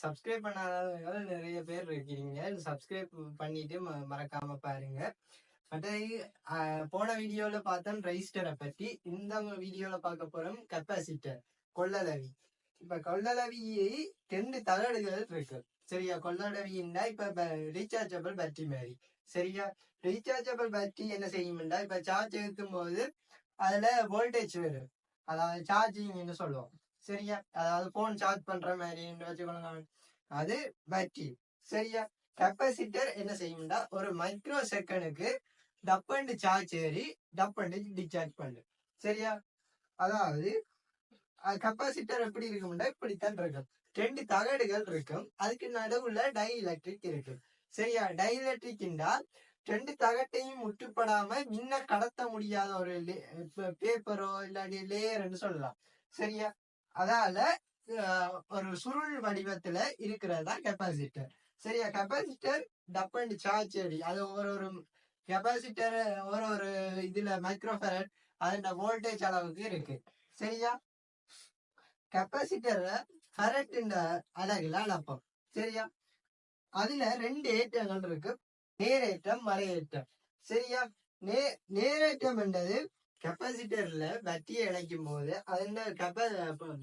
Subscribe பண்ணாதவங்க நிறைய பேர் இருக்கீங்க. சப்ஸ்கிரைப் பண்ணிட்டு மறக்காம பாருங்க. மற்றது போன வீடியோல பார்த்தோம் ரெஜிஸ்டரை பற்றி. இந்த வீடியோல பார்க்க போறோம் கெப்பாசிட்டர், கொள்ளளவி. இப்ப கொள்ளளவியை 2 தகடுகள் இருக்கு. சரியா? கொள்ளளவின்னா இப்ப ரீசார்ஜபிள் பேட்டரி மாதிரி. சரியா? ரீசார்ஜபிள் பேட்டரி என்ன செய்யும்னா, இப்ப சார்ஜ் ஏற்றும் போது அதுல வோல்டேஜ் வரும். அதாவது சார்ஜிங்னு சொல்லுவோம். சரியா? அதாவது போன் சார்ஜ் பண்ற மாதிரி வச்சுக்கோங்க, அது பேட்டரி. சரியா? கெப்பாசிட்டர் என்ன செய்யும்னா, ஒரு மைக்ரோ செகண்டுக்கு டப்பண்டு சார்ஜ் ஏறி டப்பண்டு டிஸ்சார்ஜ் பண்ணு. சரியா? அதாவது கெப்பாசிட்டர் எப்படி இருக்கும்னா இப்படித்தான் இருக்கும். 2 தகடுகள் இருக்கும். அதுக்கு நடுவுல டை எலக்ட்ரிக் இருக்கு. சரியா? டை எலக்ட்ரிக் என்றால் 2 தகட்டையும் முட்டுப்படாம மின்ன கடத்த முடியாத ஒரு பேப்பரோ இல்லாட்டி லேயர்ன்னு சொல்லலாம். சரியா? அதால ஒரு சுருள் வடிவத்துல இருக்கிறதா கெப்பாசிட்டர். சரியா? கெப்பாசிட்டர் டப்பண்டு சார்ஜ் ஏறி அது ஒரு கெப்பாசிட்டர் ஒரு இதுல மைக்ரோஃபரட் அதோட வோல்டேஜ் அளவுக்கு இருக்கு. சரியா? கெப்பாசிட்டர் ஃபரட் அலகுல அளப்போம். சரியா? அதுல 2 ஏற்றங்கள் இருக்கு, நேரேற்றம் மறையேற்றம். சரியா? நேரேற்றம் என்றது கெப்பாசிட்டர்ல பேட்டரியை இணைக்கும் போது அதுல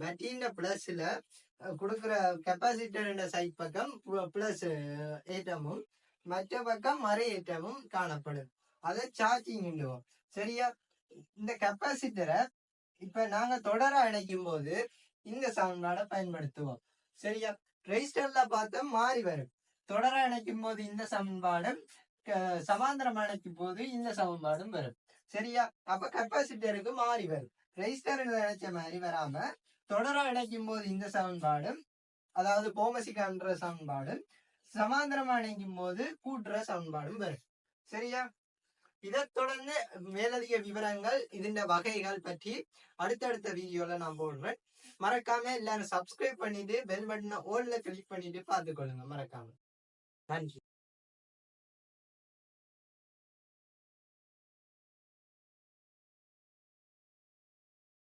பேட்டரியின் பிளஸ்ல கொடுக்குற கெப்பாசிட்டர் சைட் பக்கம் பிளஸ் ஏற்றமும் மற்ற பக்கம் மறையேற்றமும் காணப்படும். அதை சார்ஜிங். சரியா? இந்த கெப்பாசிட்டரை இப்ப நாங்க தொடர இணைக்கும் போது இந்த சமன்பாடை பயன்படுத்துவோம். சரியா? ரெஜிஸ்டர்ல பார்த்தா மாறி வரும். தொடர இணைக்கும் போது இந்த சமன்பாடும், சமாந்தரம் இணைக்கும் போது இந்த சமன்பாடும் வரும். சரியா? அப்ப கெப்பாசிட்டருக்கு மாறி வரும். ரெஜிஸ்டரில் இணைச்ச மாதிரி வராம தொடர இணைக்கும் போது இந்த சமன்பாடும், அதாவது போமசிக்கான்ற சமன்பாடும், சமாந்தரமா இணைக்கும் போது கூட்டுற சமன்பாடும் வரும். சரியா? இதை தொடர்ந்து மேலதிக விவரங்கள் இதன் வகைகள் பற்றி அடுத்தடுத்த வீடியோல நான் போடுறேன். மறக்காம எல்லாரும் சப்ஸ்கிரைப் பண்ணிட்டு பெல் பட்டனை ஆல்ல கிளிக் பண்ணிட்டு பார்த்துக்கொள்ளுங்க. மறக்காம. நன்றி.